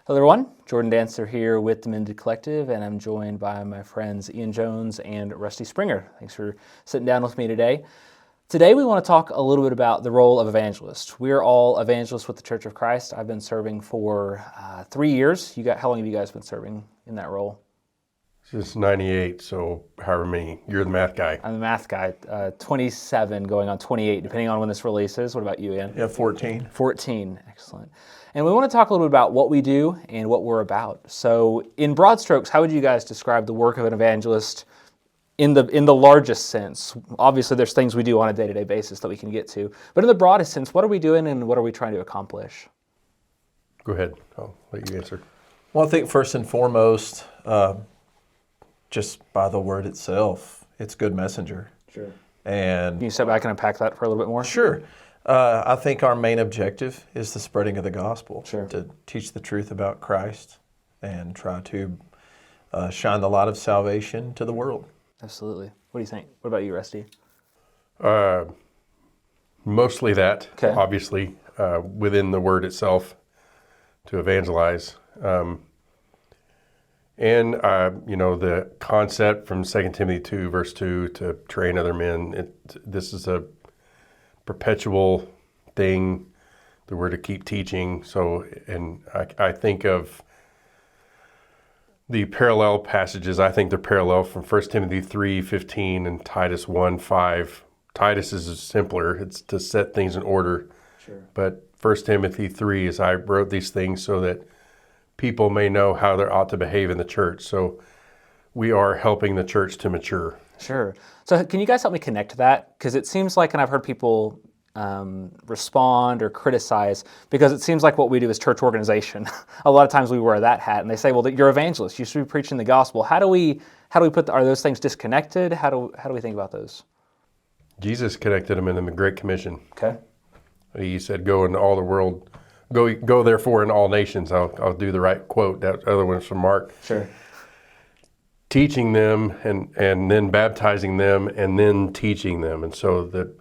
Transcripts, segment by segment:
Hello everyone, Jordan Danser here with the Mended Collective, and I'm joined by my friends Ian Jones and Rusty Springer. Thanks for sitting down with me today. Today we want to talk a little bit about the role of evangelist. We're all evangelists with the Church of Christ. I've been serving for 3 years. How long have you guys been serving in that role? Since 98, so however many. You're the math guy. I'm the math guy. 27 going on 28, depending on when this releases. What about you, Ian? Yeah, 14. 14, excellent. And we want to talk a little bit about what we do and what we're about. So in broad strokes, how would you guys describe the work of an evangelist in the largest sense? Obviously, there's things we do on a day-to-day basis that we can get to. But in the broadest sense, what are we doing and what are we trying to accomplish? Go ahead. I'll let you answer. Well, I think first and foremost, just by the word itself, it's good messenger. Sure. And Can you step back and unpack that for a little bit more? Sure. I think our main objective is the spreading of the gospel. Sure. To teach the truth about Christ and try to shine the light of salvation to the world. Absolutely. What do you think? What about you, Rusty? Mostly that, Okay. obviously, within the word itself, to evangelize. And the concept from 2 Timothy 2, verse 2, to train other men, this is a perpetual thing, that we're to keep teaching. So, and I think of the parallel passages. I think they're parallel from 1 Timothy 3:15 and Titus 1:5. Titus is simpler. It's to set things in order. Sure. But 1 Timothy 3 is, I wrote these things so that people may know how they ought to behave in the church. So we are helping the church to mature. Sure. So can you guys help me connect to that? Because it seems like, and I've heard people respond or criticize, because it seems like what we do is church organization. A lot of times we wear that hat and they say, well, you're evangelists. You should be preaching the gospel. How do we put, are those things disconnected? How do we think about those? Jesus connected them in the Great Commission. Okay. He said, go into all the world, go therefore in all nations. I'll do the right quote. That other one's from Mark. Sure. Teaching them and then baptizing them and then teaching them. And so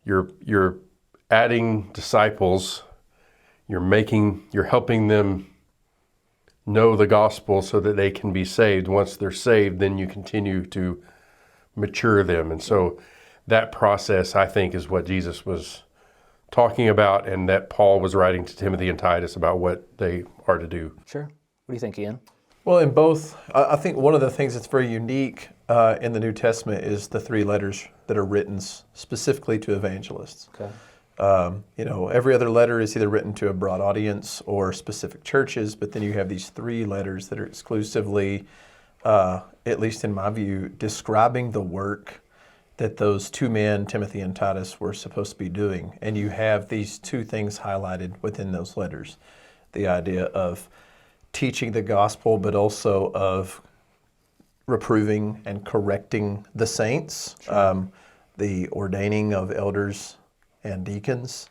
you're adding disciples, you're helping them know the gospel so that they can be saved. Once they're saved, then you continue to mature them. And so that process, I think, is what Jesus was talking about, and that Paul was writing to Timothy and Titus about what they are to do. Sure. What do you think, Ian? Well, in both, I think one of the things that's very unique in the New Testament is the 3 letters that are written specifically to evangelists. Okay. Every other letter is either written to a broad audience or specific churches, but then you have these 3 letters that are exclusively, at least in my view, describing the work that those 2 men, Timothy and Titus, were supposed to be doing. And you have these 2 things highlighted within those letters. The idea of teaching the gospel, but also of reproving and correcting the saints, Sure. the ordaining of elders and deacons.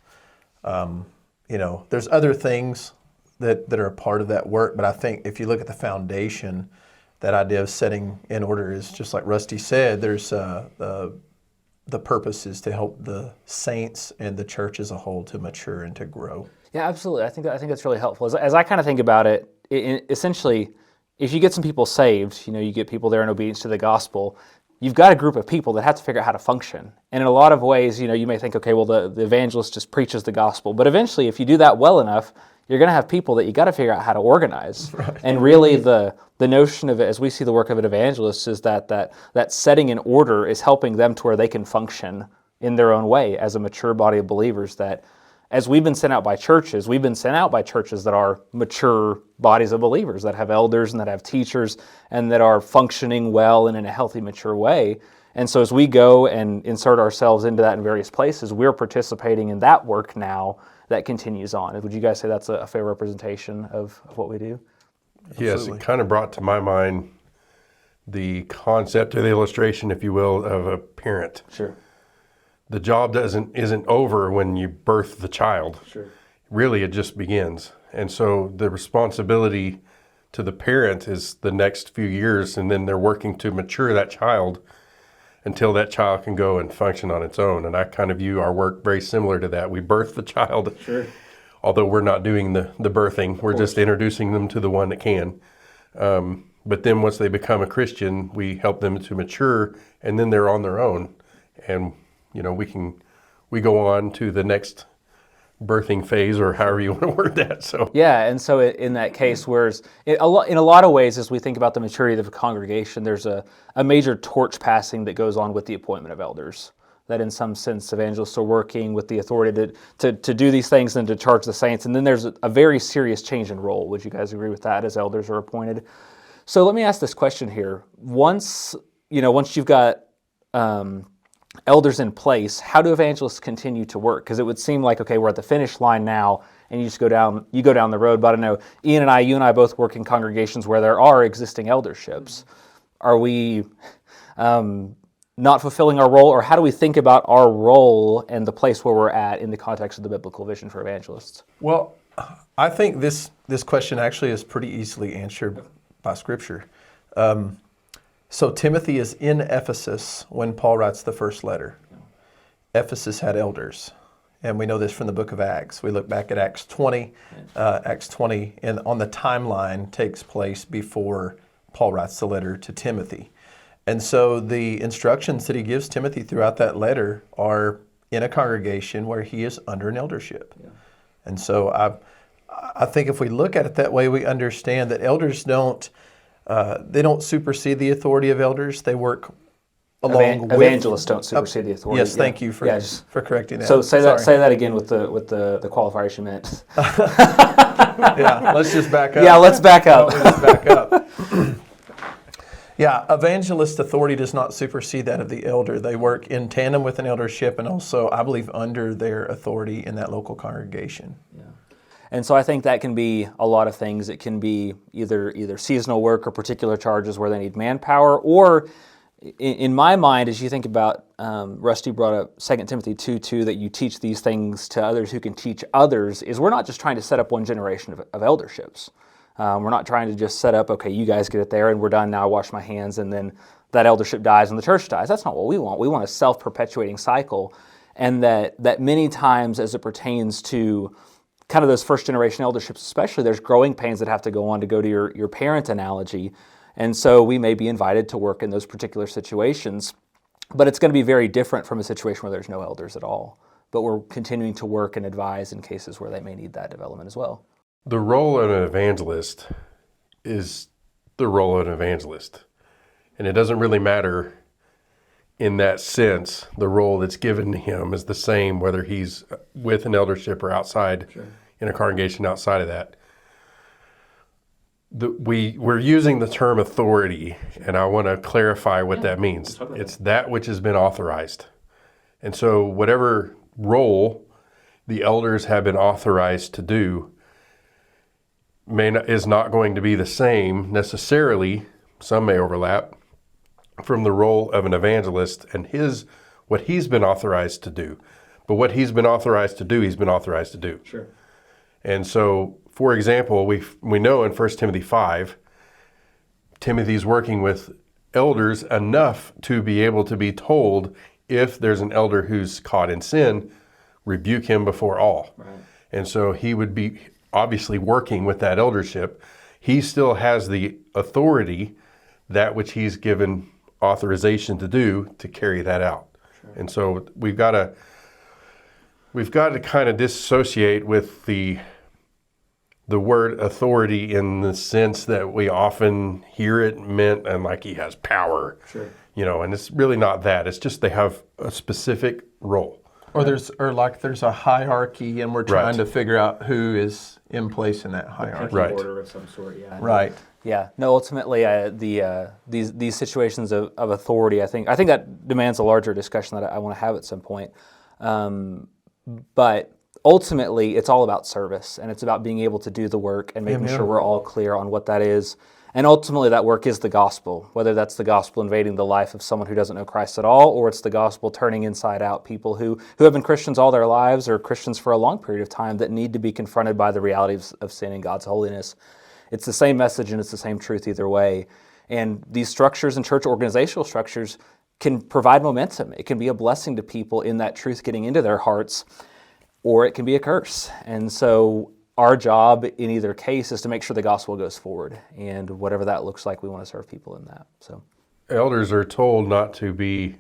There's other things that are a part of that work, but I think if you look at the foundation, that idea of setting in order is just like Rusty said. There's the purpose is to help the saints and the church as a whole to mature and to grow. Yeah, absolutely. I think that's really helpful. As I kind of think about it, essentially, if you get some people saved, you get people there in obedience to the gospel, you've got a group of people that have to figure out how to function. And in a lot of ways, you may think, okay, well, the evangelist just preaches the gospel. But eventually, if you do that well enough, you're going to have people that you got to figure out how to organize. Right. And really, the notion of it, as we see the work of an evangelist, is that setting in order is helping them to where they can function in their own way as a mature body of believers. That as we've been sent out by churches that are mature bodies of believers, that have elders and that have teachers and that are functioning well and in a healthy, mature way. And so as we go and insert ourselves into that in various places, we're participating in that work now that continues on. Would you guys say that's a fair representation of what we do? Yes, it kind of brought to my mind the concept or the illustration, if you will, of a parent. Sure. The job isn't over when you birth the child. Sure. Really, it just begins. And so the responsibility to the parent is the next few years, and then they're working to mature that child until that child can go and function on its own. And I kind of view our work very similar to that. We birth the child. Sure. although we're not doing the birthing, we're just introducing them to the one that can. But then once they become a Christian, we help them to mature, and then they're on their own. And, we go on to the next birthing phase, or however you want to word that. So yeah, and so in that case, whereas in a lot of ways, as we think about the maturity of a congregation, there's a major torch passing that goes on with the appointment of elders. That in some sense, evangelists are working with the authority to do these things and to charge the saints. And then there's a very serious change in role. Would you guys agree with that as elders are appointed? So let me ask this question here. Once you've got elders in place, how do evangelists continue to work? Because it would seem like, okay, we're at the finish line now, and you go down the road. But I know you and I both work in congregations where there are existing elderships. Are we not fulfilling our role, or how do we think about our role and the place where we're at in the context of the biblical vision for evangelists? Well, I think this question actually is pretty easily answered by Scripture. So Timothy is in Ephesus when Paul writes the first letter. Ephesus had elders, and we know this from the book of Acts. We look back at Acts 20. Acts 20, and on the timeline, takes place before Paul writes the letter to Timothy. And so the instructions that he gives Timothy throughout that letter are in a congregation where he is under an eldership. Yeah. And so I think if we look at it that way, we understand that elders don't supersede the authority of elders. They work along with... Evangelists don't supersede the authority. Yes, thank you for correcting that. So say that again with the qualifiers you meant. Yeah, let's just back up. Yeah, let's back up. Let's back up. Yeah, evangelist authority does not supersede that of the elder. They work in tandem with an eldership, and also, I believe, under their authority in that local congregation. Yeah. And so I think that can be a lot of things. It can be either seasonal work or particular charges where they need manpower, or in my mind, as you think about, Rusty brought up 2 Timothy 2:2, that you teach these things to others who can teach others, is we're not just trying to set up one generation of elderships. We're not trying to just set up, okay, you guys get it there and we're done now, I wash my hands, and then that eldership dies and the church dies. That's not what we want. We want a self-perpetuating cycle, and that many times as it pertains to kind of those first-generation elderships especially, there's growing pains that have to go on, to go to your parent analogy. And so we may be invited to work in those particular situations, but it's going to be very different from a situation where there's no elders at all. But we're continuing to work and advise in cases where they may need that development as well. The role of an evangelist is the role of an evangelist. And it doesn't really matter in that sense. The role that's given to him is the same whether he's with an eldership or outside, in a congregation outside of that. We're using the term authority, and I want to clarify what that means. It's that which has been authorized. And so whatever role the elders have been authorized to do is not going to be the same necessarily, some may overlap, from the role of an evangelist and what he's been authorized to do. But what he's been authorized to do, he's been authorized to do. Sure. And so, for example, we know in 1 Timothy 5, Timothy's working with elders enough to be able to be told, if there's an elder who's caught in sin, rebuke him before all. Right. And so he would be obviously working with that eldership. He still has the authority, that which he's given authorization to do, to carry that out. Sure. And so we've got to kind of disassociate with the word authority in the sense that we often hear it meant and like he has power. Sure. And it's really not that. It's just they have a specific role. Or there's a hierarchy, and we're trying to figure out who is in place in that hierarchy. Right. Order of some sort. Yeah. Right. Yeah. No. Ultimately, these situations of authority, I think that demands a larger discussion that I want to have at some point. But ultimately, it's all about service, and it's about being able to do the work and making sure we're all clear on what that is. And ultimately, that work is the gospel, whether that's the gospel invading the life of someone who doesn't know Christ at all, or it's the gospel turning inside out people who have been Christians all their lives, or Christians for a long period of time, that need to be confronted by the realities of sin and God's holiness. It's the same message and it's the same truth either way. And these structures and church organizational structures can provide momentum. It can be a blessing to people in that truth getting into their hearts. or it can be a curse. And so our job in either case is to make sure the gospel goes forward, and whatever that looks like, we want to serve people in that. So Elders are told not to be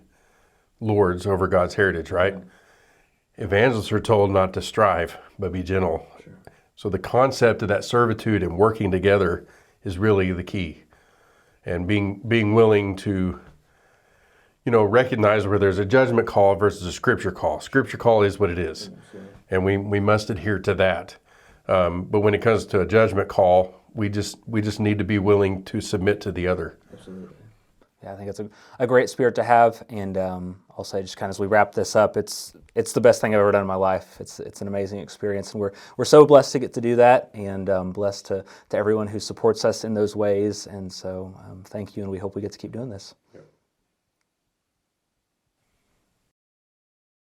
lords over God's heritage, right? Evangelists are told not to strive, but be gentle. Sure. So the concept of that servitude and working together is really the key. And being willing to, recognize where there's a judgment call versus a scripture call. Scripture call is what it is, and we must adhere to that. But when it comes to a judgment call, we just need to be willing to submit to the other. Absolutely. Yeah, I think it's a great spirit to have, and I'll say, just kind of as we wrap this up, it's the best thing I've ever done in my life. It's an amazing experience, and we're so blessed to get to do that, and blessed to everyone who supports us in those ways. And so thank you, and we hope we get to keep doing this. Yep.